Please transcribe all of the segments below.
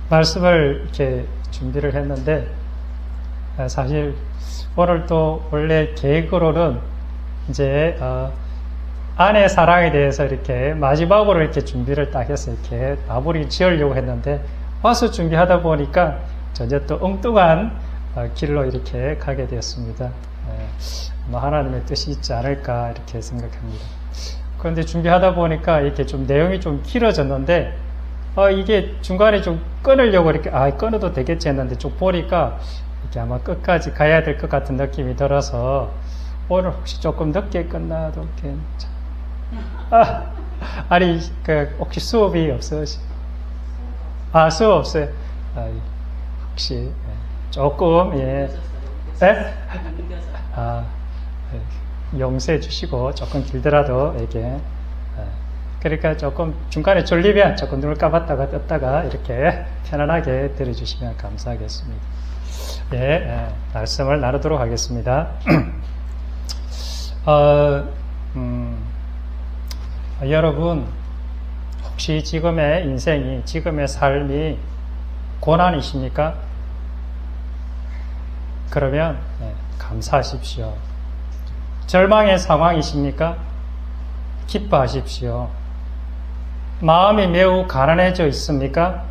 말씀을 이렇게 준비를 했는데, 사실 오늘 또 원래 계획으로는 이제 아내 사랑에 대해서 이렇게 마지막으로 이렇게 준비를 딱 해서 이렇게 마무리 지으려고 했는데, 와서 준비하다 보니까 전혀 또 엉뚱한 길로 이렇게 가게 되었습니다. 하나님의 뜻이 있지 않을까 이렇게 생각합니다. 그런데 준비하다 보니까 이렇게 좀 내용이 좀 길어졌는데, 이게 중간에 좀 끊으려고 이렇게, 끊어도 되겠지 했는데 좀 보니까 이렇게 아마 끝까지 가야 될 것 같은 느낌이 들어서, 오늘 혹시 조금 늦게 끝나도 괜찮아. 아니, 혹시 수업이 없으시? 수업 없어요. 혹시, 조금, 예. 용서해 주시고, 조금 길더라도, 이게. 그러니까 조금 중간에 졸리면 조금 눈을 감았다가 떴다가 이렇게 편안하게 들어주시면 감사하겠습니다. 예, 말씀을 나누도록 하겠습니다. 여러분, 혹시 지금의 인생이, 지금의 삶이 고난이십니까? 그러면 감사하십시오. 절망의 상황이십니까? 기뻐하십시오. 마음이 매우 가난해져 있습니까?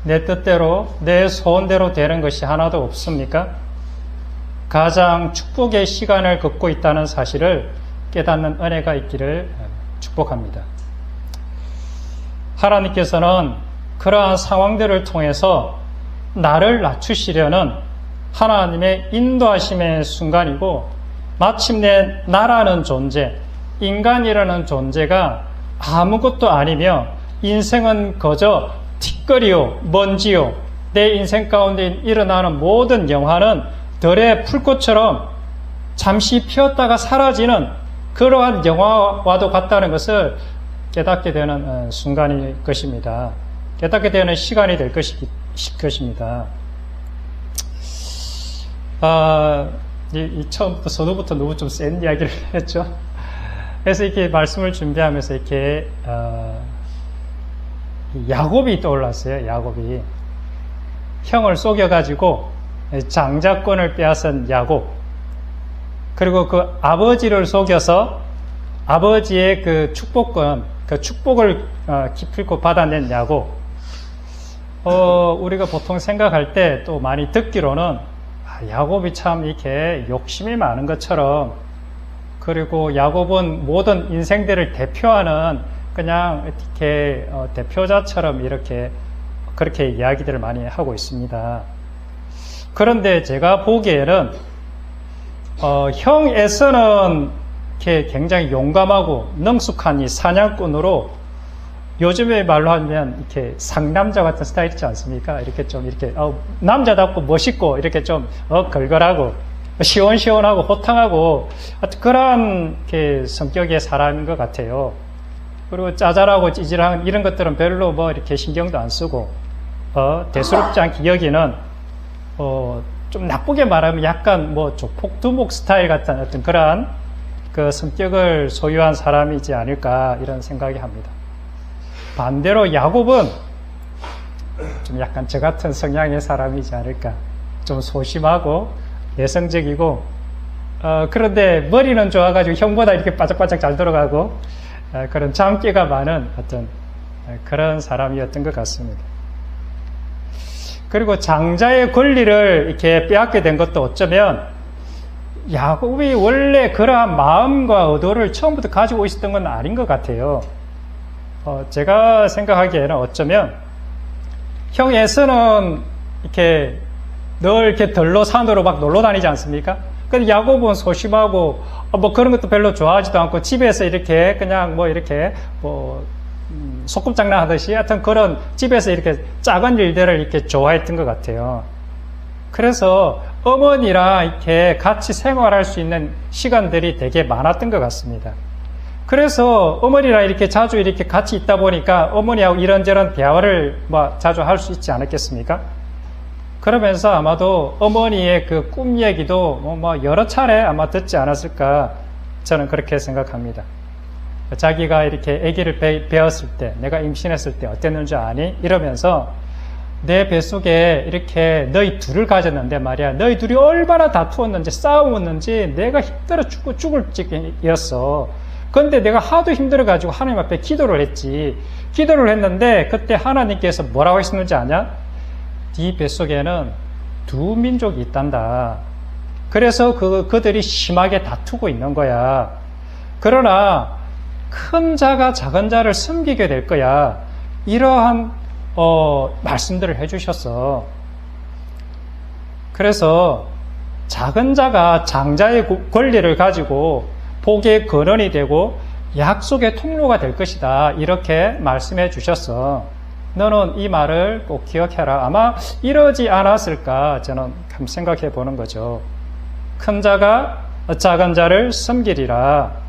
내 뜻대로, 내 소원대로 되는 것이 하나도 없습니까? 가장 축복의 시간을 걷고 있다는 사실을 깨닫는 은혜가 있기를 축복합니다. 하나님께서는 그러한 상황들을 통해서 나를 낮추시려는 하나님의 인도하심의 순간이고, 마침내 나라는 존재, 인간이라는 존재가 아무것도 아니며 인생은 그저 티끌이요, 먼지요, 내 인생 가운데 일어나는 모든 영화는 들의 풀꽃처럼 잠시 피었다가 사라지는 그러한 영화와도 같다는 것을 깨닫게 되는 순간일 것입니다. 깨닫게 되는 시간이 될 것입니다. 처음부터 서두부터 너무 좀 센 이야기를 했죠. 그래서 이렇게 말씀을 준비하면서 이렇게 야곱이 떠올랐어요. 야곱이 형을 속여가지고 장자권을 빼앗은 야곱, 그리고 그 아버지를 속여서 아버지의 그 축복권, 그 축복을 기필코 받아낸 야곱. 우리가 보통 생각할 때 또 많이 듣기로는 야곱이 참 이렇게 욕심이 많은 것처럼, 그리고 야곱은 모든 인생들을 대표하는 그냥 이렇게 대표자처럼 이렇게 그렇게 이야기들을 많이 하고 있습니다. 그런데 제가 보기에는 형 에서는 이렇게 굉장히 용감하고 능숙한 이 사냥꾼으로, 요즘의 말로 하면 이렇게 상남자 같은 스타일 있지 않습니까? 이렇게 좀 이렇게 남자답고 멋있고 이렇게 좀 걸걸하고 시원시원하고 호탕하고 그런 이렇게 성격의 사람인 것 같아요. 그리고 짜잘하고 찌질한 이런 것들은 별로 뭐 이렇게 신경도 안 쓰고 대수롭지 않게 여기는 좀 나쁘게 말하면 약간 뭐 조폭두목 스타일 같은 어떤 그러한 그 성격을 소유한 사람이지 않을까 이런 생각이 합니다. 반대로 야곱은 좀 약간 저 같은 성향의 사람이지 않을까. 좀 소심하고 내성적이고 그런데 머리는 좋아가지고 형보다 이렇게 바짝바짝 잘 돌아가고 그런 장기가 많은 어떤 그런 사람이었던 것 같습니다. 그리고 장자의 권리를 이렇게 빼앗게 된 것도 어쩌면 야곱이 원래 그러한 마음과 의도를 처음부터 가지고 있었던 건 아닌 것 같아요. 제가 생각하기에는 어쩌면 형 에서는 이렇게 늘 이렇게 들로 산으로 막 놀러 다니지 않습니까? 근데 야곱은 소심하고 뭐 그런 것도 별로 좋아하지도 않고 집에서 이렇게 그냥 뭐 이렇게 뭐 소꿉장난 하듯이 하여튼 그런 집에서 이렇게 작은 일들을 이렇게 좋아했던 것 같아요. 그래서 어머니랑 이렇게 같이 생활할 수 있는 시간들이 되게 많았던 것 같습니다. 그래서 어머니랑 이렇게 자주 이렇게 같이 있다 보니까 어머니하고 이런저런 대화를 뭐 자주 할 수 있지 않았겠습니까? 그러면서 아마도 어머니의 그 꿈 얘기도 뭐 여러 차례 아마 듣지 않았을까 저는 그렇게 생각합니다. 자기가 이렇게 아기를 배웠을 때, 내가 임신했을 때 어땠는지 아니? 이러면서 내 뱃속에 이렇게 너희 둘을 가졌는데 말이야. 너희 둘이 얼마나 다투었는지 싸웠는지 내가 힘들어 죽을 지경이었어. 그런데 내가 하도 힘들어가지고 하나님 앞에 기도를 했지. 기도를 했는데 그때 하나님께서 뭐라고 했었는지 아냐? 네 뱃속에는 두 민족이 있단다. 그래서 그들이 심하게 다투고 있는 거야. 그러나 큰 자가 작은 자를 섬기게 될 거야. 이러한 말씀들을 해주셨어. 그래서 작은 자가 장자의 권리를 가지고 복의 근원이 되고 약속의 통로가 될 것이다. 이렇게 말씀해 주셨어. 너는 이 말을 꼭 기억해라. 아마 이러지 않았을까 저는 생각해 보는 거죠. 큰 자가 작은 자를 섬기리라.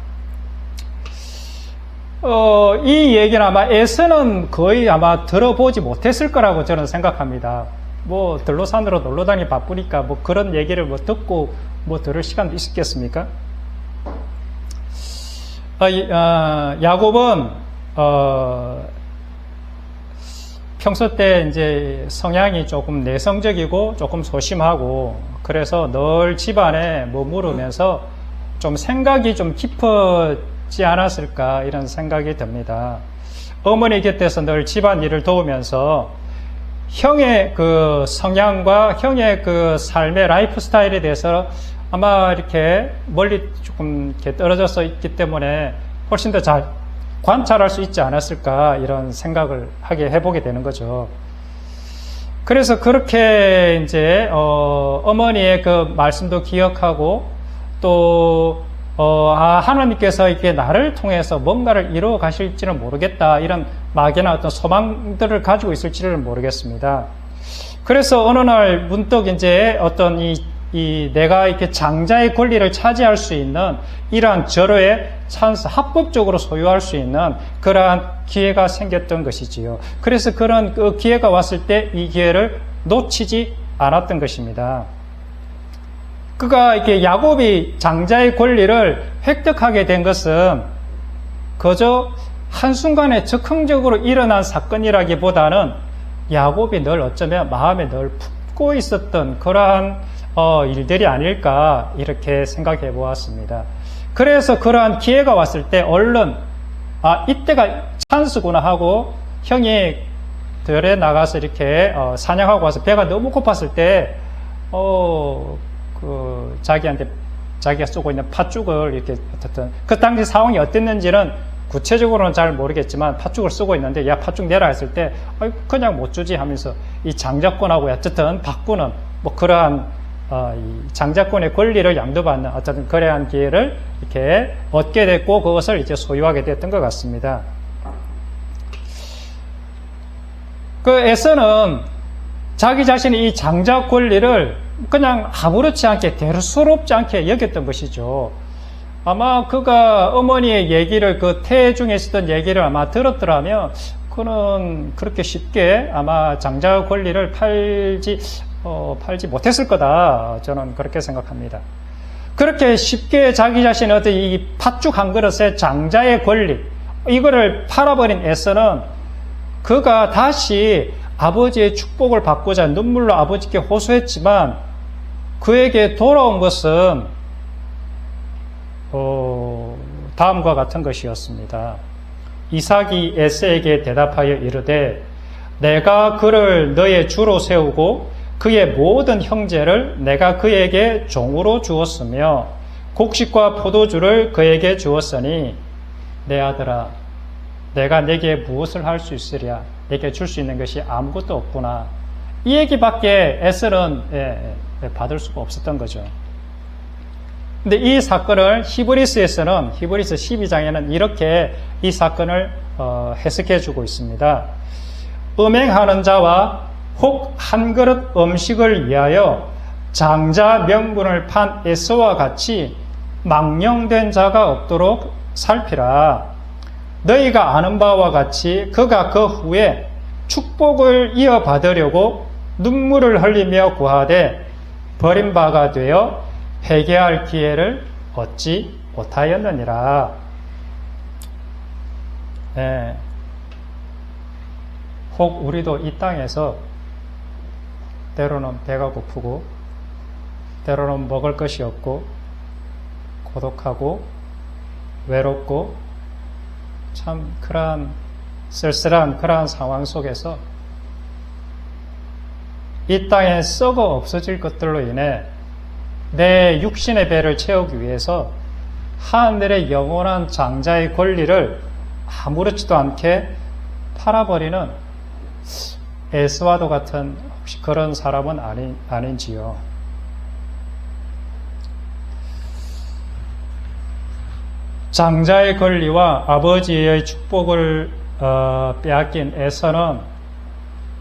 이 얘기는 아마 에서는 거의 아마 들어보지 못했을 거라고 저는 생각합니다. 뭐 들로산으로 놀러 다니 바쁘니까 뭐 그런 얘기를 뭐 듣고 뭐 들을 시간도 있었겠습니까? 야곱은 평소 때 이제 성향이 조금 내성적이고 조금 소심하고 그래서 늘 집안에 머무르면서 좀 생각이 좀 깊어지 않았을까 이런 생각이 듭니다. 어머니 곁에서 늘 집안 일을 도우면서 형의 그 성향과 형의 그 삶의 라이프 스타일에 대해서 아마 이렇게 멀리 조금 이렇게 떨어져서 있기 때문에 훨씬 더 잘 관찰할 수 있지 않았을까 이런 생각을 하게 해보게 되는 거죠. 그래서 그렇게 이제 어머니의 그 말씀도 기억하고 또 하나님께서 이렇게 나를 통해서 뭔가를 이루어 가실지는 모르겠다 이런 막연한 어떤 소망들을 가지고 있을지를 모르겠습니다. 그래서 어느 날 문득 이제 어떤 이 내가 이렇게 장자의 권리를 차지할 수 있는 이러한 절호의 찬스, 합법적으로 소유할 수 있는 그러한 기회가 생겼던 것이지요. 그래서 그런 그 기회가 왔을 때 이 기회를 놓치지 않았던 것입니다. 그가 이렇게 야곱이 장자의 권리를 획득하게 된 것은 그저 한순간에 즉흥적으로 일어난 사건이라기보다는 야곱이 늘 어쩌면 마음에 늘 품고 있었던 그러한 일들이 아닐까 이렇게 생각해 보았습니다. 그래서 그러한 기회가 왔을 때 얼른 이때가 찬스구나 하고 형이 들에 나가서 이렇게 사냥하고 와서 배가 너무 고팠을 때 자기가 쏘고 있는 팥죽을 이렇게 어쨌든 그 당시 상황이 어땠는지는 구체적으로는 잘 모르겠지만 팥죽을 쓰고 있는데 야 팥죽 내라 했을 때 그냥 못 주지 하면서 이 장자권하고 어쨌든 바꾸는 뭐 그러한 이 장자권의 권리를 양도받는 어쨌든 그러한 기회를 이렇게 얻게 됐고 그것을 이제 소유하게 됐던 것 같습니다. 그 에서는 자기 자신이 이 장자 권리를 그냥 아무렇지 않게 대수롭지 않게 여겼던 것이죠. 아마 그가 어머니의 얘기를 그 태에 중에 있었던 얘기를 아마 들었더라면 그는 그렇게 쉽게 아마 장자 권리를 팔지 못했을 거다. 저는 그렇게 생각합니다. 그렇게 쉽게 자기 자신의 어떤 이 팥죽 한 그릇의 장자의 권리, 이거를 팔아버린 에서는 그가 다시 아버지의 축복을 받고자 눈물로 아버지께 호소했지만 그에게 돌아온 것은 다음과 같은 것이었습니다. 이삭이 에서에게 대답하여 이르되 내가 그를 너의 주로 세우고 그의 모든 형제를 내가 그에게 종으로 주었으며 곡식과 포도주를 그에게 주었으니 내 아들아 내가 내게 무엇을 할 수 있으랴 내게 줄 수 있는 것이 아무것도 없구나. 이 얘기밖에 에셀은 받을 수가 없었던 거죠. 근데 이 사건을 히브리서에서는 히브리서 12장에는 이렇게 이 사건을 해석해 주고 있습니다. 음행하는 자와 혹 한 그릇 음식을 위하여 장자 명분을 판 에서와 같이 망령된 자가 없도록 살피라. 너희가 아는 바와 같이 그가 그 후에 축복을 이어받으려고 눈물을 흘리며 구하되 버림바가 되어 회개할 기회를 얻지 못하였느니라. 혹 우리도 이 땅에서 때로는 배가 고프고, 때로는 먹을 것이 없고, 고독하고, 외롭고, 참 그러한 쓸쓸한 그러한 상황 속에서 이 땅에 썩어 없어질 것들로 인해 내 육신의 배를 채우기 위해서 하늘의 영원한 장자의 권리를 아무렇지도 않게 팔아버리는 에스와도 같은 혹시 그런 사람은 아닌지요. 장자의 권리와 아버지의 축복을 빼앗긴 에서는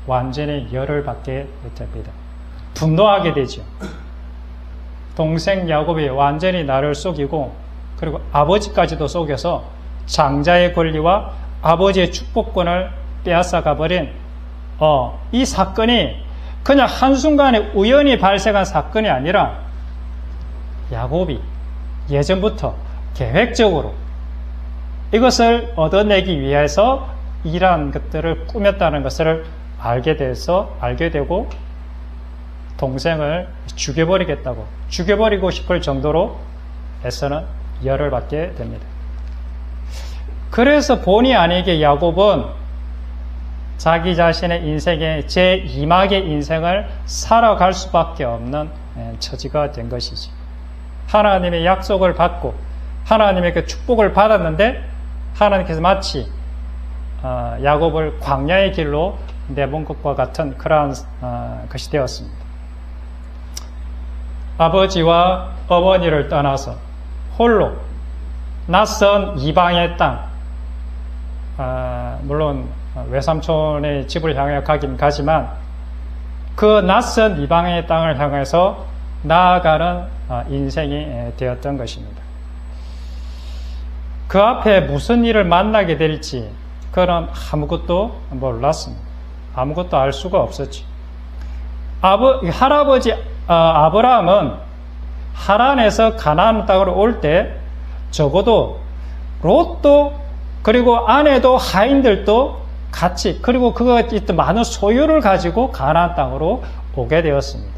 완전히 열을 받게 됩니다. 분노하게 되죠. 동생 야곱이 완전히 나를 속이고 그리고 아버지까지도 속여서 장자의 권리와 아버지의 축복권을 빼앗아가 버린 이 사건이 그냥 한순간에 우연히 발생한 사건이 아니라 야곱이 예전부터 계획적으로 이것을 얻어내기 위해서 이러한 것들을 꾸몄다는 것을 알게 되고 동생을 죽여버리고 싶을 정도로 에서는 열을 받게 됩니다. 그래서 본의 아니게 야곱은 자기 자신의 인생의 제2막의 인생을 살아갈 수밖에 없는 처지가 된 것이지. 하나님의 약속을 받고 하나님의 그 축복을 받았는데 하나님께서 마치 야곱을 광야의 길로 내본 것과 같은 그러한 것이 되었습니다. 아버지와 어머니를 떠나서 홀로 낯선 이방의 땅, 물론 외삼촌의 집을 향해 가긴 가지만 그 낯선 이방의 땅을 향해서 나아가는 인생이 되었던 것입니다. 그 앞에 무슨 일을 만나게 될지 그는 아무것도 몰랐습니다. 아무것도 알 수가 없었지. 할아버지 아브라함은 하란에서 가나안 땅으로 올 때 적어도 롯도 그리고 아내도 하인들도 같이 그리고 그가 있던 많은 소유를 가지고 가나안 땅으로 오게 되었습니다.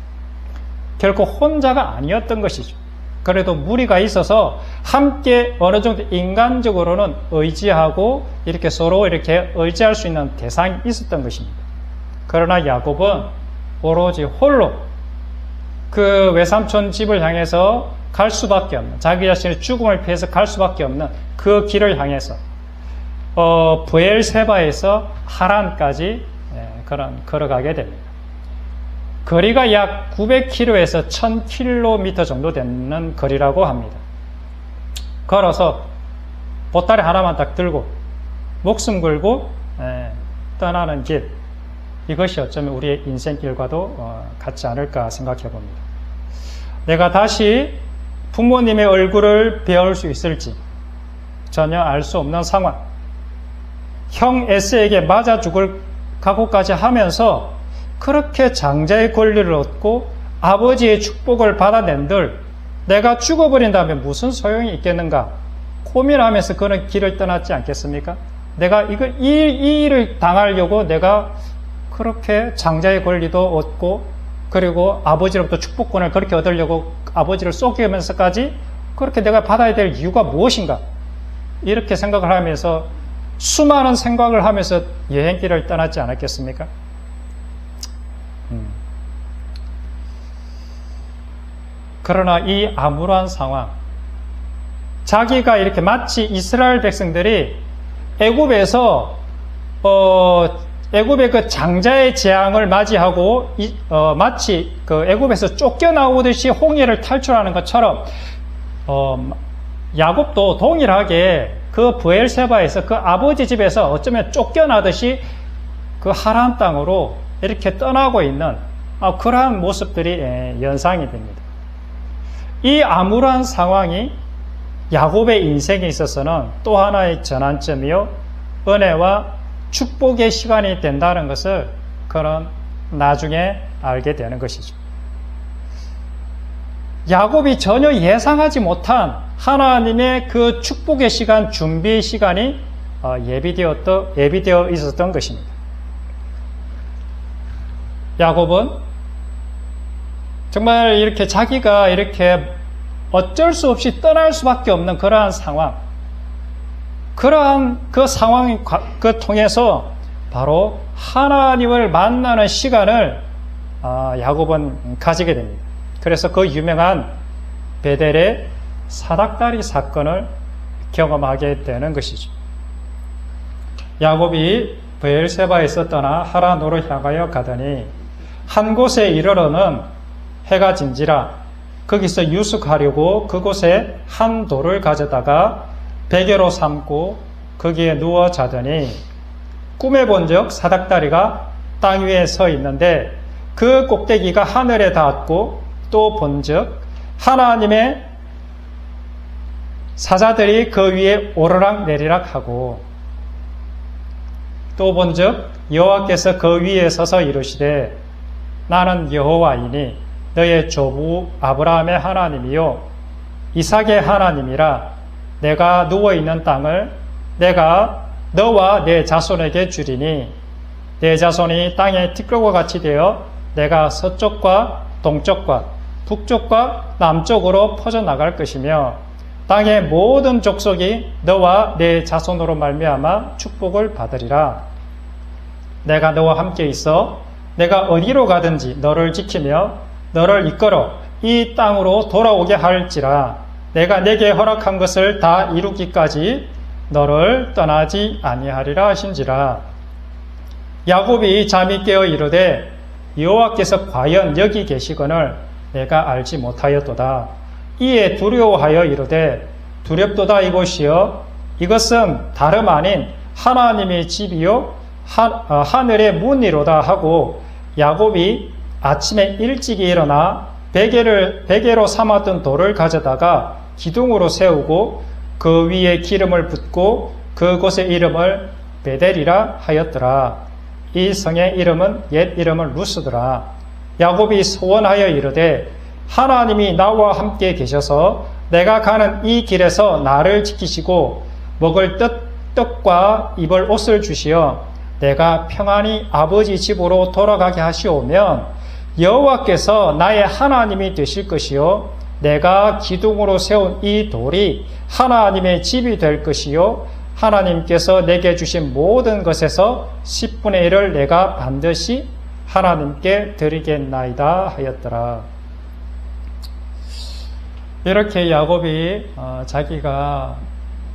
결코 혼자가 아니었던 것이죠. 그래도 무리가 있어서 함께 어느 정도 인간적으로는 의지하고 이렇게 서로 이렇게 의지할 수 있는 대상이 있었던 것입니다. 그러나 야곱은 오로지 홀로 그 외삼촌 집을 향해서 갈 수밖에 없는, 자기 자신의 죽음을 피해서 갈 수밖에 없는 그 길을 향해서 브엘세바에서 하란까지 걸어가게 됩니다. 거리가 약 900km에서 1000km 정도 되는 거리라고 합니다. 걸어서 보따리 하나만 딱 들고 목숨 걸고 떠나는 길, 이것이 어쩌면 우리의 인생길과도 같지 않을까 생각해 봅니다. 내가 다시 부모님의 얼굴을 배울 수 있을지 전혀 알 수 없는 상황, 형 에스에게 맞아 죽을 각오까지 하면서 그렇게 장자의 권리를 얻고 아버지의 축복을 받아낸들 내가 죽어버린다면 무슨 소용이 있겠는가 고민하면서 그런 길을 떠났지 않겠습니까? 내가 이 일을 당하려고 내가 그렇게 장자의 권리도 얻고 그리고 아버지로부터 축복권을 그렇게 얻으려고 아버지를 속이면서까지 그렇게 내가 받아야 될 이유가 무엇인가? 이렇게 생각을 하면서 수많은 생각을 하면서 여행길을 떠났지 않았겠습니까? 그러나 이 암울한 상황, 자기가 이렇게 마치 이스라엘 백성들이 애굽에서 애굽의 그 장자의 재앙을 맞이하고 마치 그 애굽에서 쫓겨나오듯이 홍해를 탈출하는 것처럼 야곱도 동일하게 그 브엘세바에서 그 아버지 집에서 어쩌면 쫓겨나듯이 그 하란 땅으로 이렇게 떠나고 있는 그러한 모습들이 연상이 됩니다. 이 암울한 상황이 야곱의 인생에 있어서는 또 하나의 전환점이요 은혜와 축복의 시간이 된다는 것을 그는 나중에 알게 되는 것이죠. 야곱이 전혀 예상하지 못한 하나님의 그 축복의 시간, 준비의 시간이 예비되어 있었던 것입니다. 야곱은 정말 이렇게 자기가 이렇게 어쩔 수 없이 떠날 수밖에 없는 그러한 상황, 그러한 그 상황 그 통해서 바로 하나님을 만나는 시간을 야곱은 가지게 됩니다. 그래서 그 유명한 베델의 사닥다리 사건을 경험하게 되는 것이죠. 야곱이 브엘세바에서 떠나 하란으로 향하여 가더니 한 곳에 이르러는 해가 진지라 거기서 유숙하려고 그곳에 한 돌을 가져다가 베개로 삼고 거기에 누워 자더니 꿈에 본즉 사닥다리가 땅 위에 서 있는데 그 꼭대기가 하늘에 닿았고 또 본즉 하나님의 사자들이 그 위에 오르락 내리락 하고 또 본즉 여호와께서 그 위에 서서 이르시되 나는 여호와이니 너의 조부 아브라함의 하나님이요 이삭의 하나님이라 내가 누워있는 땅을 내가 너와 내 자손에게 주리니 내 자손이 땅의 티끌과 같이 되어 내가 서쪽과 동쪽과 북쪽과 남쪽으로 퍼져나갈 것이며 땅의 모든 족속이 너와 내 자손으로 말미암아 축복을 받으리라. 내가 너와 함께 있어 내가 어디로 가든지 너를 지키며 너를 이끌어 이 땅으로 돌아오게 할지라. 내가 내게 허락한 것을 다 이루기까지 너를 떠나지 아니하리라 하신지라. 야곱이 잠이 깨어 이르되 여호와께서 과연 여기 계시거늘 내가 알지 못하였도다. 이에 두려워하여 이르되 두렵도다 이곳이여 이것은 다름 아닌 하나님의 집이요 하늘의 문이로다 하고 야곱이 아침에 일찍이 일어나 베개로 삼았던 돌을 가져다가 기둥으로 세우고 그 위에 기름을 붓고 그곳의 이름을 베델이라 하였더라. 이 성의 이름은 옛 이름은 루스더라. 야곱이 소원하여 이르되 하나님이 나와 함께 계셔서 내가 가는 이 길에서 나를 지키시고 먹을 떡과 입을 옷을 주시어 내가 평안히 아버지 집으로 돌아가게 하시오면 여호와께서 나의 하나님이 되실 것이요 내가 기둥으로 세운 이 돌이 하나님의 집이 될 것이요 하나님께서 내게 주신 모든 것에서 10분의 1을 내가 반드시 하나님께 드리겠나이다 하였더라. 이렇게 야곱이 자기가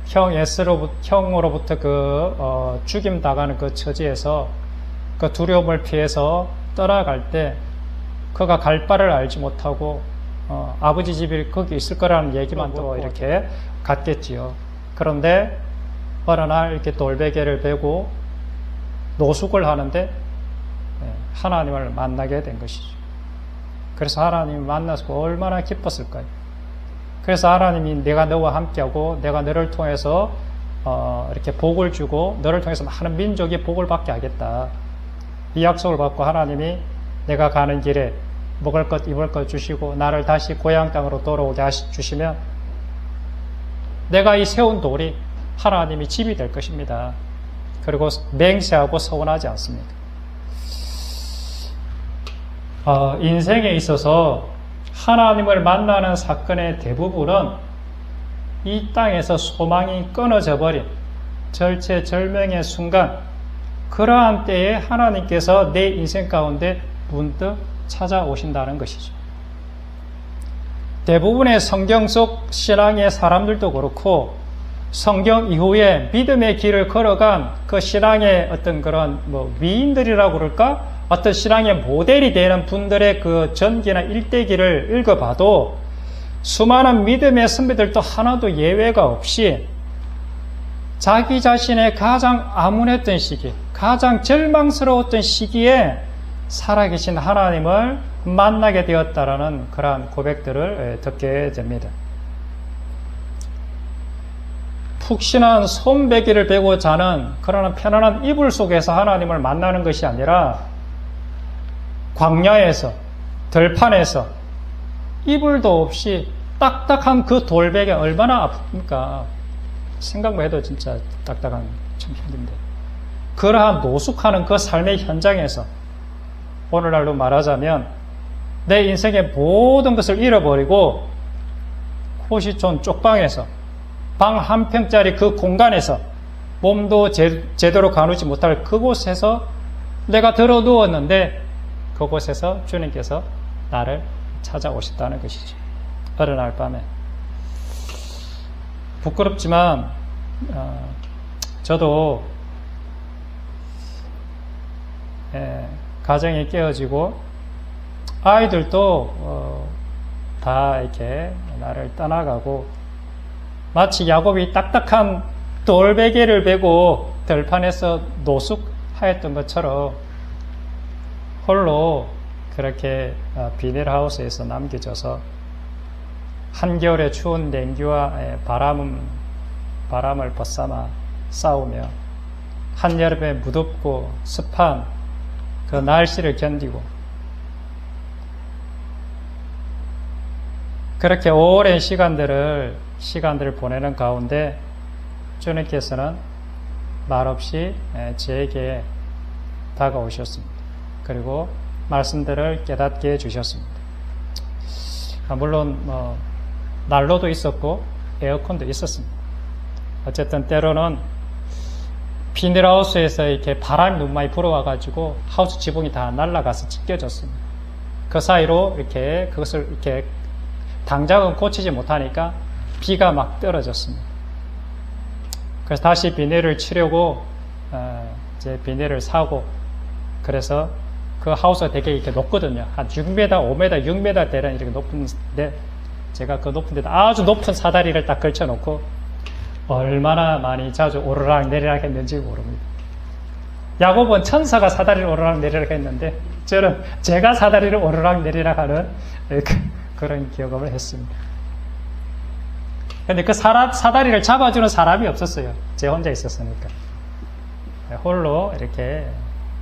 형 에스로부터 죽임 당하는 그 처지에서 그 두려움을 피해서 떠나갈 때 그가 갈 바를 알지 못하고 아버지 집이 거기 있을 거라는 얘기만 또 이렇게 갔겠지요. 그런데 어느 날 이렇게 돌베개를 베고 노숙을 하는데 하나님을 만나게 된 것이죠. 그래서 하나님을 만나서 얼마나 기뻤을까요? 그래서 하나님이 내가 너와 함께하고 내가 너를 통해서 이렇게 복을 주고 너를 통해서 많은 민족이 복을 받게 하겠다. 이 약속을 받고 하나님이 내가 가는 길에 먹을 것 입을 것 주시고 나를 다시 고향 땅으로 돌아오게 주시면 내가 이 세운 돌이 하나님이 집이 될 것입니다. 그리고 맹세하고 서운하지 않습니다. 인생에 있어서 하나님을 만나는 사건의 대부분은 이 땅에서 소망이 끊어져 버린 절체절명의 순간, 그러한 때에 하나님께서 내 인생 가운데 문득 찾아오신다는 것이죠. 대부분의 성경 속 신앙의 사람들도 그렇고 성경 이후에 믿음의 길을 걸어간 그 신앙의 어떤 그런 위인들이라고 그럴까? 어떤 신앙의 모델이 되는 분들의 그 전기나 일대기를 읽어봐도 수많은 믿음의 선배들도 하나도 예외가 없이 자기 자신의 가장 암울했던 시기, 가장 절망스러웠던 시기에 살아계신 하나님을 만나게 되었다라는 그러한 고백들을 듣게 됩니다. 푹신한 솜베개를 베고 자는 그러한 편안한 이불 속에서 하나님을 만나는 것이 아니라 광야에서, 들판에서 이불도 없이 딱딱한 그 돌베개 얼마나 아픕니까? 생각만 해도 진짜 딱딱한, 참 힘든데. 그러한 노숙하는 그 삶의 현장에서 오늘날로 말하자면 내 인생의 모든 것을 잃어버리고 호시촌 쪽방에서 방 한 평짜리 그 공간에서 몸도 제대로 가누지 못할 그곳에서 내가 들어 누웠는데 그곳에서 주님께서 나를 찾아오셨다는 것이죠. 어느 날 밤에. 부끄럽지만 저도 가정이 깨어지고 아이들도 다 이렇게 나를 떠나가고 마치 야곱이 딱딱한 돌베개를 베고 들판에서 노숙하였던 것처럼 홀로 그렇게 비닐하우스에서 남겨져서 한겨울의 추운 냉기와 바람을 벗삼아 싸우며 한여름에 무덥고 습한 그 날씨를 견디고 그렇게 오랜 시간들을 보내는 가운데 주님께서는 말없이 제게 다가오셨습니다. 그리고 말씀들을 깨닫게 해주셨습니다. 물론 난로도 있었고 에어컨도 있었습니다. 어쨌든 때로는 비닐하우스에서 이렇게 바람이 너무 많이 불어와가지고 하우스 지붕이 다 날아가서 찢겨졌습니다. 그 사이로 이렇게 그것을 이렇게 당장은 고치지 못하니까 비가 막 떨어졌습니다. 그래서 다시 비닐을 치려고 이제 비닐을 사고 그래서 그 하우스가 되게 이렇게 높거든요. 한 6m, 5m, 6m 되는 이렇게 높은데 제가 그 높은 데다 아주 높은 사다리를 딱 걸쳐놓고 얼마나 많이 자주 오르락 내리락 했는지 모릅니다. 야곱은 천사가 사다리를 오르락 내리락 했는데 저는 제가 사다리를 오르락 내리락 하는 그런 경험을 했습니다. 근데 그 사다리를 잡아주는 사람이 없었어요. 제 혼자 있었으니까. 홀로 이렇게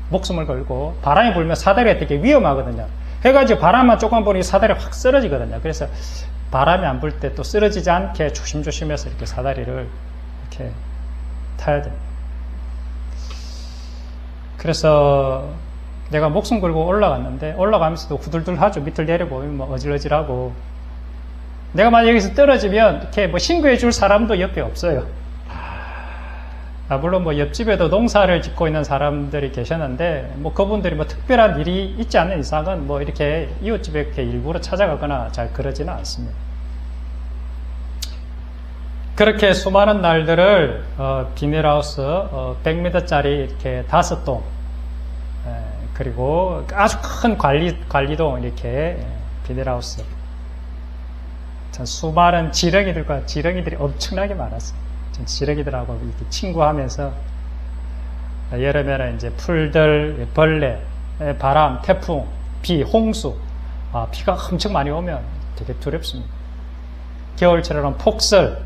목숨을 걸고 바람이 불면 사다리가 되게 위험하거든요. 해가지고 바람만 조금 불면 사다리가 확 쓰러지거든요. 그래서 바람이 안 불 때 또 쓰러지지 않게 조심조심해서 이렇게 사다리를 이렇게 타야 됩니다. 그래서 내가 목숨 걸고 올라갔는데 올라가면서도 후들들하죠. 밑을 내려보면 뭐 어질어질하고 내가 만약 여기서 떨어지면 이렇게 뭐 신고해 줄 사람도 옆에 없어요. 물론 뭐 옆집에도 농사를 짓고 있는 사람들이 계셨는데 뭐 그분들이 뭐 특별한 일이 있지 않는 이상은 뭐 이렇게 이웃집에 이렇게 일부러 찾아가거나 잘 그러지는 않습니다. 그렇게 수많은 날들을 비닐하우스 100m짜리 이렇게 5동 그리고 아주 큰 관리동 이렇게 비닐하우스 전 수많은 지렁이들이 엄청나게 많았어요. 지렁이들하고 이렇게 친구하면서 여름에는 이제 풀들, 벌레, 바람, 태풍, 비, 홍수, 비가 엄청 많이 오면 되게 두렵습니다. 겨울철에는 폭설,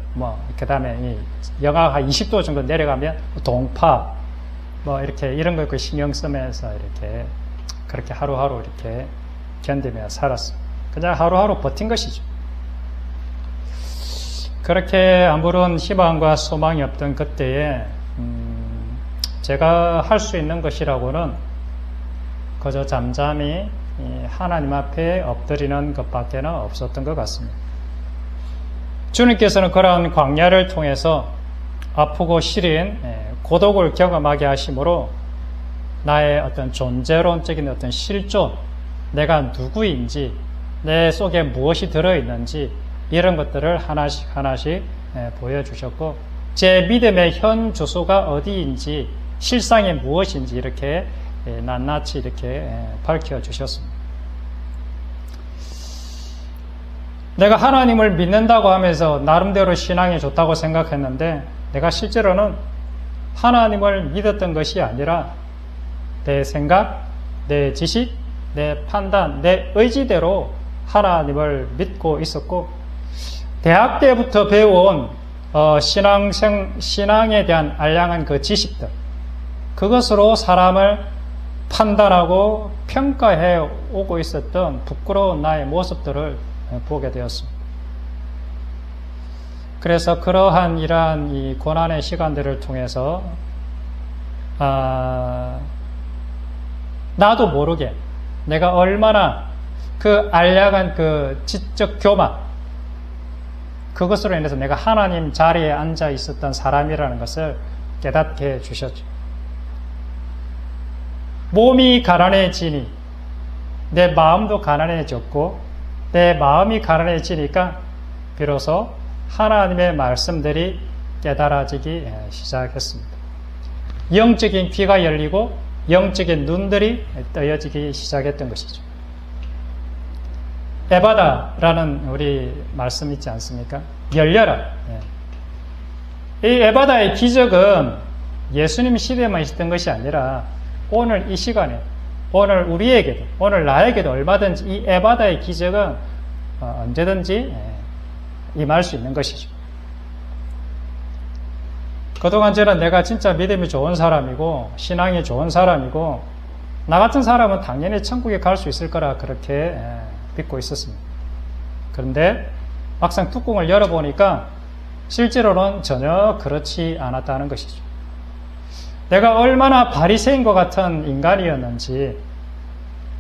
그 다음에 영하가 20도 정도 내려가면 동파, 이렇게 이런 거 신경 쓰면서 이렇게 그렇게 하루하루 이렇게 견디며 살았어요. 그냥 하루하루 버틴 것이죠. 그렇게 아무런 희망과 소망이 없던 그때에 제가 할 수 있는 것이라고는 그저 잠잠히 하나님 앞에 엎드리는 것밖에는 없었던 것 같습니다. 주님께서는 그러한 광야를 통해서 아프고 시린 고독을 경험하게 하심으로 나의 어떤 존재론적인 어떤 실존, 내가 누구인지, 내 속에 무엇이 들어있는지 이런 것들을 하나씩 보여주셨고 제 믿음의 현 주소가 어디인지 실상이 무엇인지 이렇게 낱낱이 이렇게 밝혀주셨습니다. 내가 하나님을 믿는다고 하면서 나름대로 신앙이 좋다고 생각했는데 내가 실제로는 하나님을 믿었던 것이 아니라 내 생각, 내 지식, 내 판단, 내 의지대로 하나님을 믿고 있었고 대학 때부터 배워온 신앙에 대한 알량한 그 지식들 그것으로 사람을 판단하고 평가해 오고 있었던 부끄러운 나의 모습들을 보게 되었습니다. 그래서 그러한 이러한 이 고난의 시간들을 통해서 나도 모르게 내가 얼마나 그 알약한 그 지적 교만, 그것으로 인해서 내가 하나님 자리에 앉아 있었던 사람이라는 것을 깨닫게 해 주셨죠. 몸이 가난해지니 내 마음도 가난해졌고, 내 마음이 가난해지니까 비로소 하나님의 말씀들이 깨달아지기 시작했습니다. 영적인 귀가 열리고 영적인 눈들이 떠여지기 시작했던 것이죠. 에바다라는 우리 말씀 있지 않습니까? 열려라. 이 에바다의 기적은 예수님 시대에만 있었던 것이 아니라 오늘 이 시간에, 오늘 우리에게도, 오늘 나에게도 얼마든지 이 에바다의 기적은 언제든지 임할 수 있는 것이죠. 그동안 저는 내가 진짜 믿음이 좋은 사람이고 신앙이 좋은 사람이고 나 같은 사람은 당연히 천국에 갈 수 있을 거라 그렇게 믿고 있었습니다. 그런데 막상 뚜껑을 열어보니까 실제로는 전혀 그렇지 않았다는 것이죠. 내가 얼마나 바리새인과 같은 인간이었는지,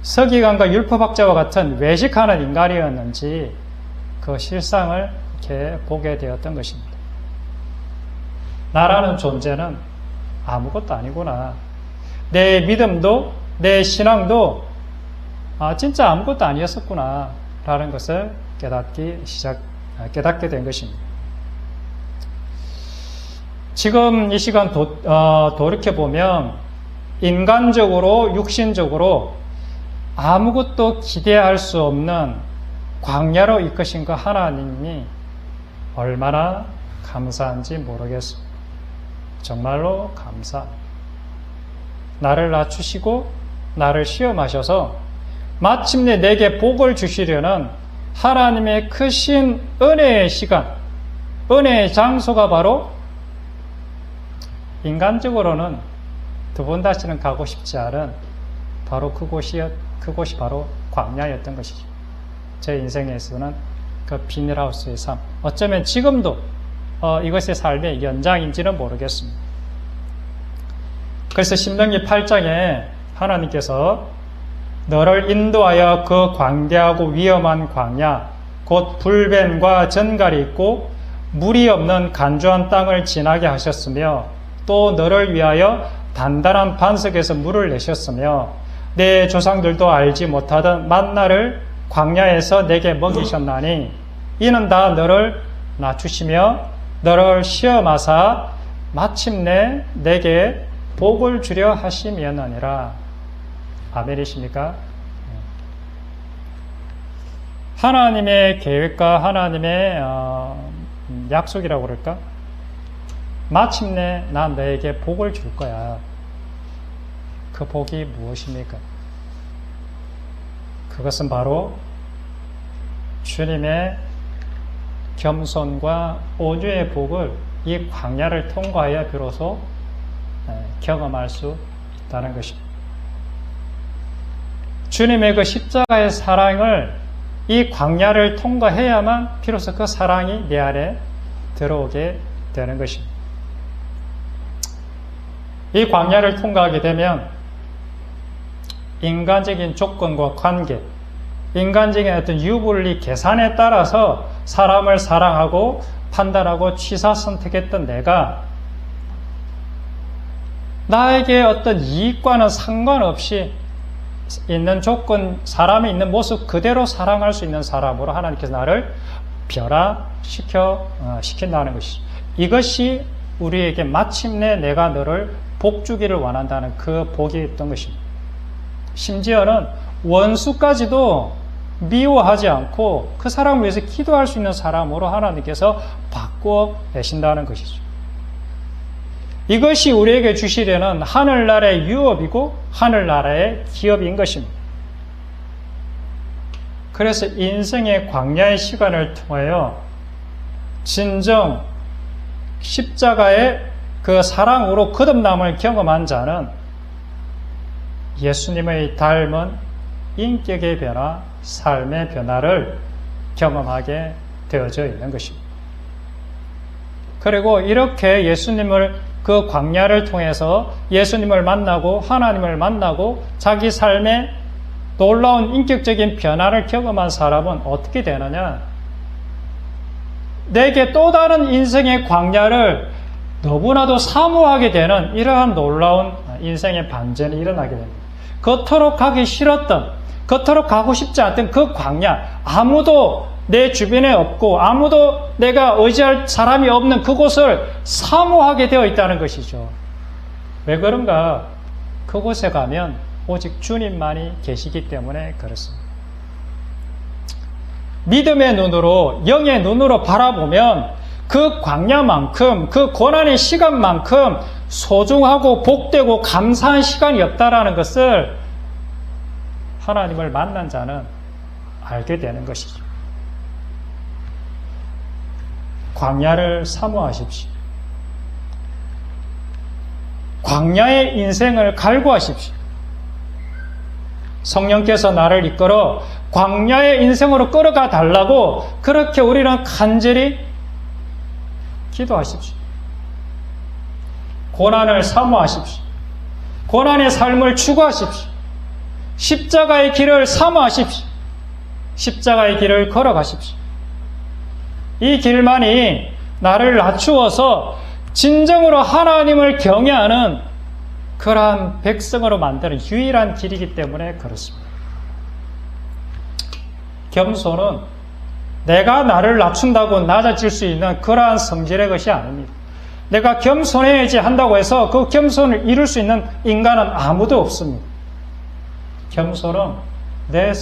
서기관과 율법학자와 같은 외식하는 인간이었는지 그 실상을 이렇게 보게 되었던 것입니다. 나라는 존재는 아무것도 아니구나. 내 믿음도 내 신앙도 진짜 아무것도 아니었었구나 라는 것을 깨닫게 된 것입니다. 지금 이 시간 돌이켜보면 인간적으로 육신적으로 아무것도 기대할 수 없는 광야로 이끄신 그 하나님이 얼마나 감사한지 모르겠습니다. 정말로 감사합니다. 나를 낮추시고 나를 시험하셔서 마침내 내게 복을 주시려는 하나님의 크신 은혜의 시간, 은혜의 장소가 바로 인간적으로는 두 번 다시는 가고 싶지 않은 바로 그곳이 바로 광야였던 것이죠. 제 인생에서는 그 비닐하우스의 삶, 어쩌면 지금도 이것의 삶의 연장인지는 모르겠습니다. 그래서 신명기 8장에 하나님께서 너를 인도하여 그 광대하고 위험한 광야, 곧 불뱀과 전갈이 있고 물이 없는 간조한 땅을 지나게 하셨으며, 또 너를 위하여 단단한 반석에서 물을 내셨으며, 내 조상들도 알지 못하던 만나를 광야에서 내게 먹이셨나니, 이는 다 너를 낮추시며 너를 시험하사 마침내 내게 복을 주려 하심이었느니라. 아멘이십니까? 하나님의 계획과 하나님의 약속이라고 그럴까? 마침내 난 너에게 복을 줄 거야. 그 복이 무엇입니까? 그것은 바로 주님의 겸손과 온유의 복을 이 광야를 통과하여 비로소 경험할 수 있다는 것입니다. 주님의 그 십자가의 사랑을 이 광야를 통과해야만 비로소 그 사랑이 내 안에 들어오게 되는 것입니다. 이 광야를 통과하게 되면 인간적인 조건과 관계, 인간적인 어떤 유불리 계산에 따라서 사람을 사랑하고 판단하고 취사 선택했던 내가 나에게 어떤 이익과는 상관없이 있는 조건, 사람이 있는 모습 그대로 사랑할 수 있는 사람으로 하나님께서 나를 변화시킨다는 것이죠. 이것이 우리에게 마침내 내가 너를 복 주기를 원한다는 그 복이 있던 것입니다. 심지어는 원수까지도 미워하지 않고 그 사람을 위해서 기도할 수 있는 사람으로 하나님께서 바꾸어 내신다는 것이죠. 이것이 우리에게 주시려는 하늘나라의 유업이고 하늘나라의 기업인 것입니다. 그래서 인생의 광야의 시간을 통하여 진정 십자가의 그 사랑으로 거듭남을 경험한 자는 예수님의 닮은 인격의 변화, 삶의 변화를 경험하게 되어져 있는 것입니다. 그리고 이렇게 예수님을 그 광야를 통해서 예수님을 만나고 하나님을 만나고 자기 삶의 놀라운 인격적인 변화를 경험한 사람은 어떻게 되느냐? 내게 또 다른 인생의 광야를 너무나도 사모하게 되는 이러한 놀라운 인생의 반전이 일어나게 됩니다. 그토록 가기 싫었던, 그토록 가고 싶지 않던 그 광야, 아무도 내 주변에 없고 아무도 내가 의지할 사람이 없는 그곳을 사모하게 되어 있다는 것이죠. 왜 그런가? 그곳에 가면 오직 주님만이 계시기 때문에 그렇습니다. 믿음의 눈으로, 영의 눈으로 바라보면 그 광야만큼, 그 고난의 시간만큼 소중하고 복되고 감사한 시간이 없다라는 것을 하나님을 만난 자는 알게 되는 것이죠. 광야를 사모하십시오. 광야의 인생을 갈구하십시오. 성령께서 나를 이끌어 광야의 인생으로 끌어가 달라고 그렇게 우리는 간절히 기도하십시오. 고난을 사모하십시오. 고난의 삶을 추구하십시오. 십자가의 길을 사모하십시오. 십자가의 길을 걸어가십시오. 이 길만이 나를 낮추어서 진정으로 하나님을 경외하는 그러한 백성으로 만드는 유일한 길이기 때문에 그렇습니다. 겸손은 내가 나를 낮춘다고 낮아질 수 있는 그러한 성질의 것이 아닙니다. 내가 겸손해야지 한다고 해서 그 겸손을 이룰 수 있는 인간은 아무도 없습니다. 겸손은 내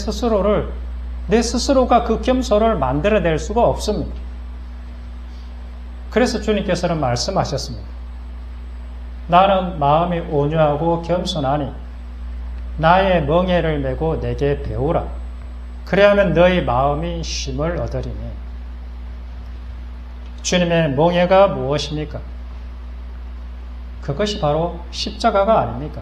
스스로가 그 겸손을 만들어낼 수가 없습니다. 그래서 주님께서는 말씀하셨습니다. 나는 마음이 온유하고 겸손하니 나의 멍에를 메고 내게 배우라. 그래야면 너희 마음이 쉼을 얻으리니. 주님의 멍에가 무엇입니까? 그것이 바로 십자가가 아닙니까?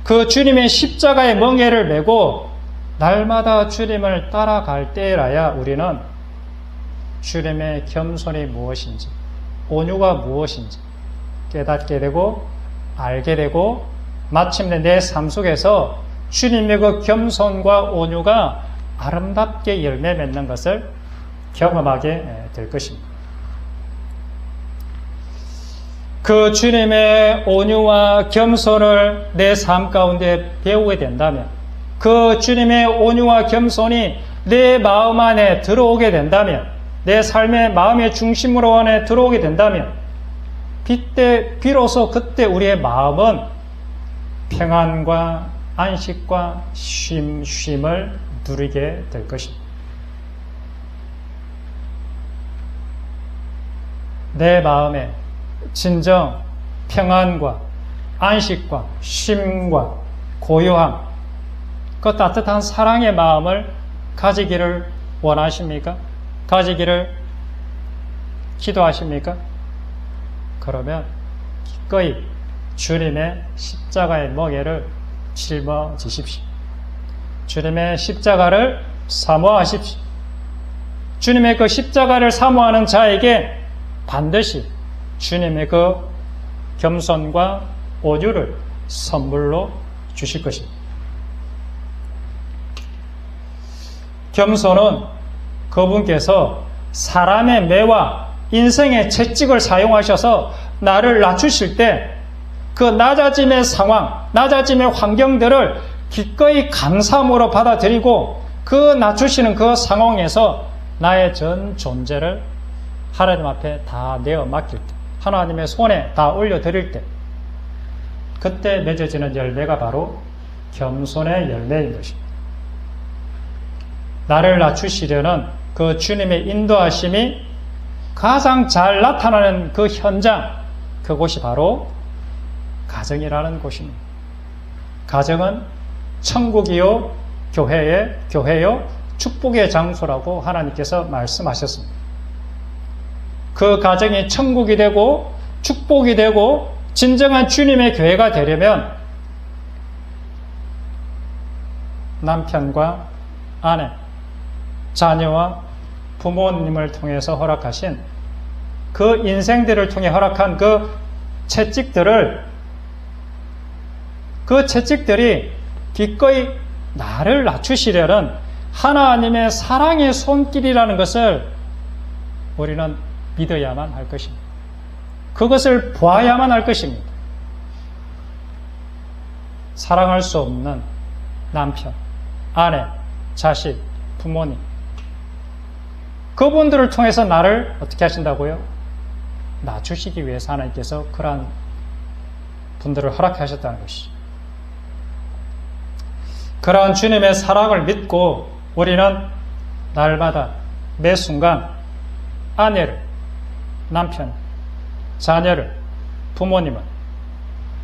그 주님의 십자가의 멍에를 메고 날마다 주님을 따라갈 때라야 우리는 주님의 겸손이 무엇인지, 온유가 무엇인지 깨닫게 되고 알게 되고 마침내 내 삶 속에서 주님의 그 겸손과 온유가 아름답게 열매 맺는 것을 경험하게 될 것입니다. 그 주님의 온유와 겸손을 내 삶 가운데 배우게 된다면, 그 주님의 온유와 겸손이 내 마음 안에 들어오게 된다면, 내 삶의 마음의 중심으로 안에 들어오게 된다면, 비로소 그때 우리의 마음은 평안과 안식과 쉼을 누리게 될 것입니다. 내 마음에 진정 평안과 안식과 쉼과 고요함, 그 따뜻한 사랑의 마음을 가지기를 원하십니까? 가지기를 기도하십니까? 그러면 기꺼이 주님의 십자가의 멍에를 짊어지십시오. 주님의 십자가를 사모하십시오. 주님의 그 십자가를 사모하는 자에게 반드시 주님의 그 겸손과 온유를 선물로 주실 것입니다. 겸손은 그분께서 사람의 매와 인생의 채찍을 사용하셔서 나를 낮추실 때 그 낮아짐의 상황, 낮아짐의 환경들을 기꺼이 감사함으로 받아들이고 그 낮추시는 그 상황에서 나의 전 존재를 하나님 앞에 다 내어 맡길 때, 하나님의 손에 다 올려드릴 때, 그때 맺어지는 열매가 바로 겸손의 열매인 것입니다. 나를 낮추시려는 그 주님의 인도하심이 가장 잘 나타나는 그 현장, 그곳이 바로 가정이라는 곳입니다. 가정은 천국이요 교회요 축복의 장소라고 하나님께서 말씀하셨습니다. 그 가정이 천국이 되고 축복이 되고 진정한 주님의 교회가 되려면 남편과 아내, 자녀와 부모님을 통해서 허락하신 그 인생들을 통해 허락한 그 채찍들이 기꺼이 나를 낮추시려는 하나님의 사랑의 손길이라는 것을 우리는 믿어야만 할 것입니다. 그것을 보아야만 할 것입니다. 사랑할 수 없는 남편, 아내, 자식, 부모님, 그분들을 통해서 나를 어떻게 하신다고요? 낮추시기 위해서 하나님께서 그러한 분들을 허락하셨다는 것이죠. 그러한 주님의 사랑을 믿고 우리는 날마다 매 순간 아내를, 남편, 자녀를, 부모님을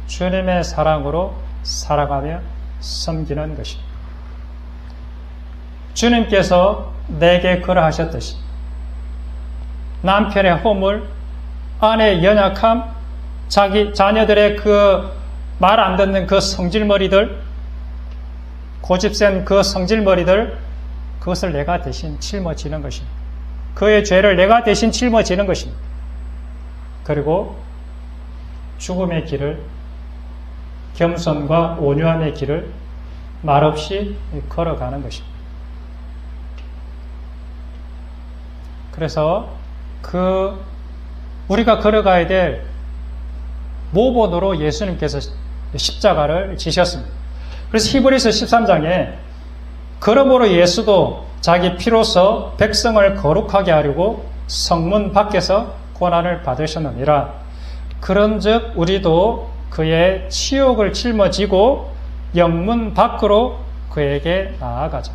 주님의 사랑으로 살아가며 섬기는 것입니다. 주님께서 내게 그러하셨듯이 남편의 허물, 아내의 연약함, 자기 자녀들의 그 말 안 듣는 그 성질머리들, 고집센 그 성질머리들, 그것을 내가 대신 짊어지는 것입니다. 그의 죄를 내가 대신 짊어지는 것입니다. 그리고 죽음의 길을, 겸손과 온유함의 길을 말없이 걸어가는 것입니다. 그래서 우리가 걸어가야 될 모본으로 예수님께서 십자가를 지셨습니다. 그래서 히브리서 13장에 그러므로 예수도 자기 피로서 백성을 거룩하게 하려고 성문 밖에서 고난을 받으셨느니라. 그런즉 우리도 그의 치욕을 짊어지고 영문 밖으로 그에게 나아가자.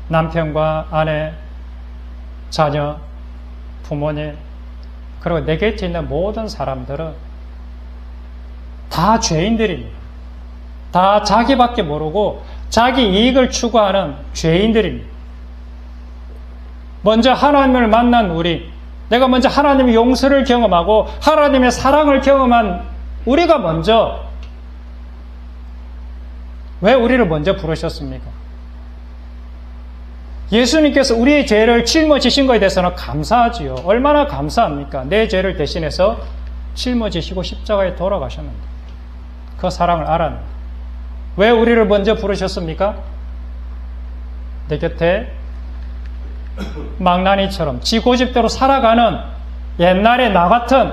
남편과 아내, 자녀, 부모님, 그리고 내 곁에 있는 모든 사람들은 다 죄인들입니다. 다 자기밖에 모르고 자기 이익을 추구하는 죄인들입니다. 먼저 하나님을 만난 우리, 내가 먼저 하나님의 용서를 경험하고 하나님의 사랑을 경험한 우리가 먼저, 왜 우리를 먼저 부르셨습니까? 예수님께서 우리의 죄를 짊어지신 것에 대해서는 감사하지요. 얼마나 감사합니까? 내 죄를 대신해서 짊어지시고 십자가에 돌아가셨는데 그 사랑을 알았는데 왜 우리를 먼저 부르셨습니까? 내 곁에 망나니처럼 지 고집대로 살아가는 옛날에 나 같은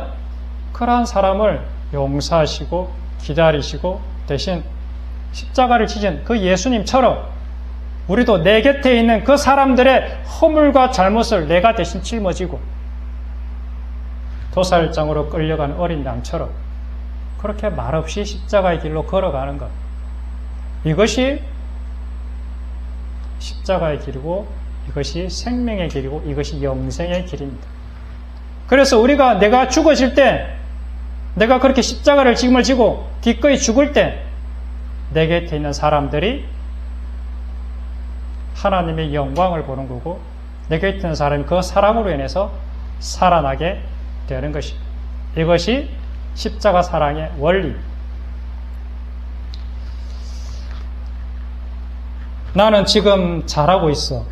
그러한 사람을 용서하시고 기다리시고 대신 십자가를 지신 그 예수님처럼 우리도 내 곁에 있는 그 사람들의 허물과 잘못을 내가 대신 짊어지고 도살장으로 끌려가는 어린 양처럼 그렇게 말없이 십자가의 길로 걸어가는 것, 이것이 십자가의 길이고 이것이 생명의 길이고 이것이 영생의 길입니다. 그래서 내가 죽어질 때, 내가 그렇게 십자가를 짊어지고 기꺼이 죽을 때 내 곁에 있는 사람들이 하나님의 영광을 보는 거고 내 곁에 있는 사람이 그 사랑으로 인해서 살아나게 되는 것입니다. 이것이 십자가 사랑의 원리. 나는 지금 잘하고 있어.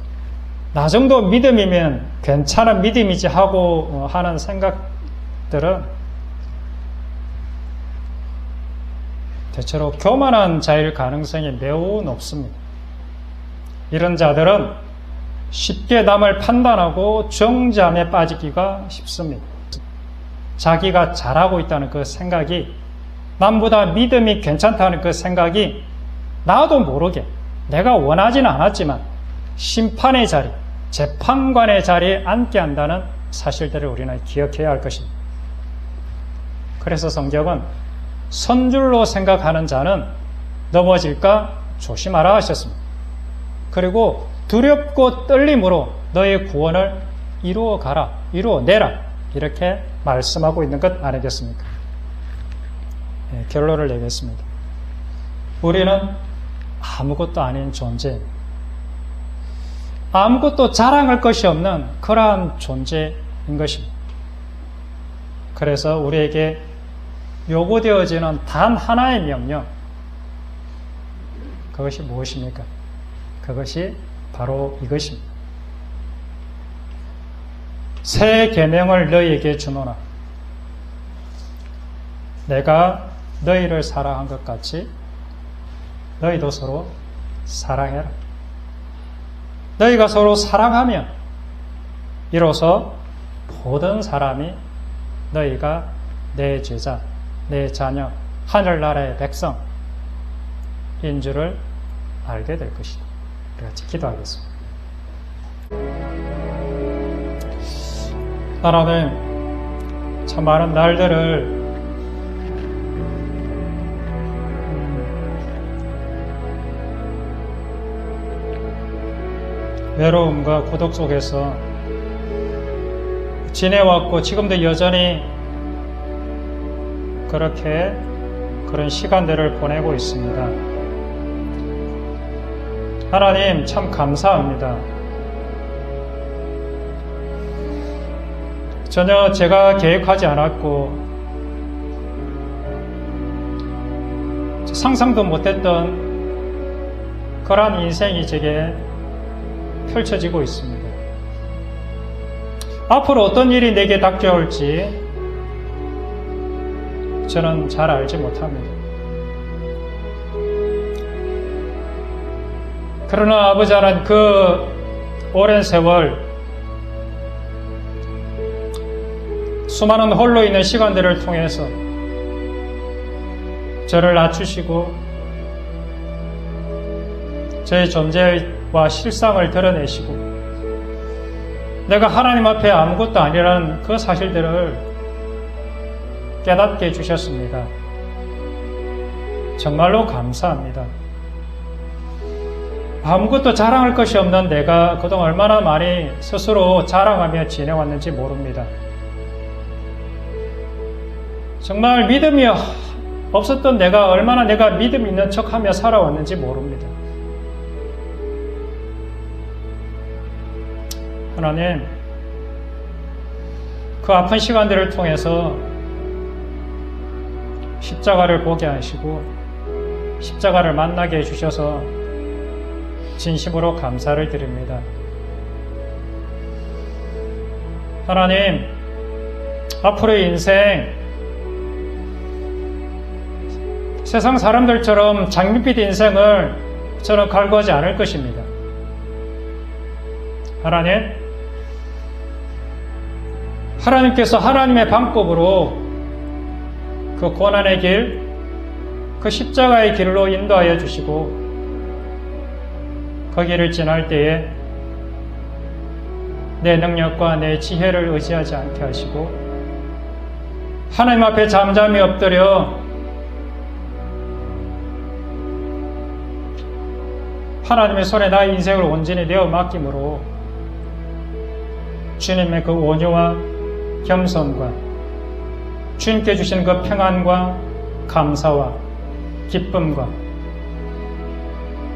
나 정도 믿음이면 괜찮은 믿음이지 하고 하는 생각들은 대체로 교만한 자일 가능성이 매우 높습니다. 이런 자들은 쉽게 남을 판단하고 정죄함에 빠지기가 쉽습니다. 자기가 잘하고 있다는 그 생각이, 남보다 믿음이 괜찮다는 그 생각이 나도 모르게 내가 원하지는 않았지만 심판의 자리, 재판관의 자리에 앉게 한다는 사실들을 우리는 기억해야 할 것입니다. 그래서 성경은 선줄로 생각하는 자는 넘어질까 조심하라 하셨습니다. 그리고 두렵고 떨림으로 너의 구원을 이루어가라, 이루어내라, 이렇게 말씀하고 있는 것 아니겠습니까? 결론을 내겠습니다. 우리는 아무것도 아닌 존재입니다. 아무것도 자랑할 것이 없는 그러한 존재인 것입니다. 그래서 우리에게 요구되어지는 단 하나의 명령, 그것이 무엇입니까? 그것이 바로 이것입니다. 새 계명을 너희에게 주노라. 내가 너희를 사랑한 것 같이 너희도 서로 사랑해라. 너희가 서로 사랑하면 이로써 모든 사람이 너희가 내 제자, 내 자녀, 하늘나라의 백성인 줄을 알게 될 것이다. 우리 같이 기도하겠습니다. 하나님, 참 많은 날들을 외로움과 고독 속에서 지내왔고 지금도 여전히 그렇게 그런 시간들을 보내고 있습니다. 하나님 참 감사합니다. 전혀 제가 계획하지 않았고 상상도 못했던 그러한 인생이 제게 펼쳐지고 있습니다. 앞으로 어떤 일이 내게 닥쳐올지 저는 잘 알지 못합니다. 그러나 아버지 하나님, 그 오랜 세월 수많은 홀로 있는 시간들을 통해서 저를 낮추시고 저의 존재와 실상을 드러내시고 내가 하나님 앞에 아무것도 아니라는 그 사실들을 깨닫게 해주셨습니다. 정말로 감사합니다. 아무것도 자랑할 것이 없는 내가 그동안 얼마나 많이 스스로 자랑하며 지내왔는지 모릅니다. 정말 믿음이 없었던 내가 얼마나 내가 믿음 있는 척하며 살아왔는지 모릅니다. 하나님, 그 아픈 시간들을 통해서 십자가를 보게 하시고 십자가를 만나게 해주셔서 진심으로 감사를 드립니다. 하나님, 앞으로의 인생 세상 사람들처럼 장밋빛 인생을 저는 갈구하지 않을 것입니다. 하나님께서 하나님의 방법으로 그 고난의 길, 그 십자가의 길로 인도하여 주시고 그 길을 지날 때에 내 능력과 내 지혜를 의지하지 않게 하시고 하나님 앞에 잠잠히 엎드려 하나님의 손에 나의 인생을 온전히 내어 맡김으로 주님의 그 온유와 겸손과 주님께 주신 그 평안과 감사와 기쁨과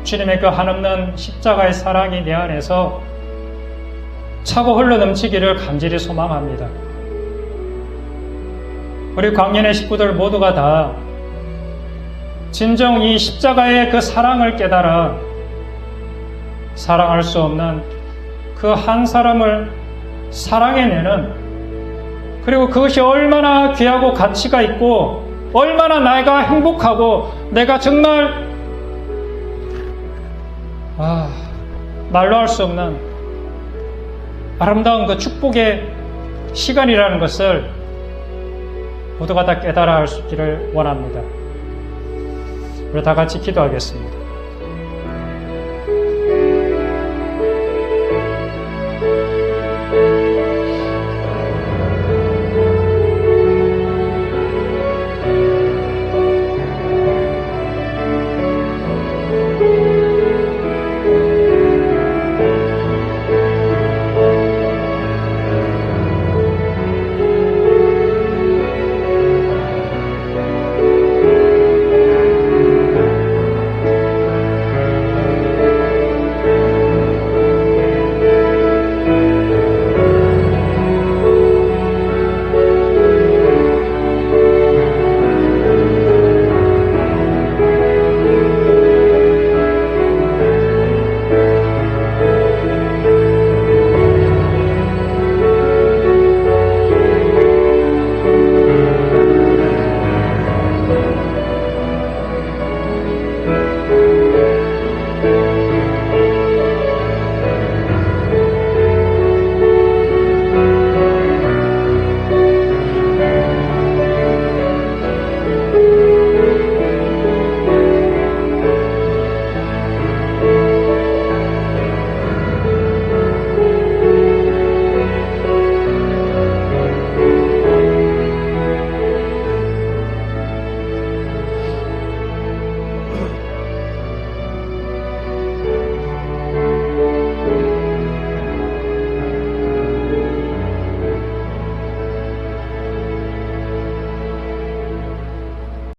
주님의 그 한없는 십자가의 사랑이 내 안에서 차고 흘러넘치기를 간절히 소망합니다. 우리 광년의 식구들 모두가 다 진정 이 십자가의 그 사랑을 깨달아 사랑할 수 없는 그 한 사람을 사랑해내는, 그리고 그것이 얼마나 귀하고 가치가 있고 얼마나 내가 행복하고 내가 정말 말로 할 수 없는 아름다운 그 축복의 시간이라는 것을 모두가 다 깨달아 할 수 있기를 원합니다. 우리 다 같이 기도하겠습니다.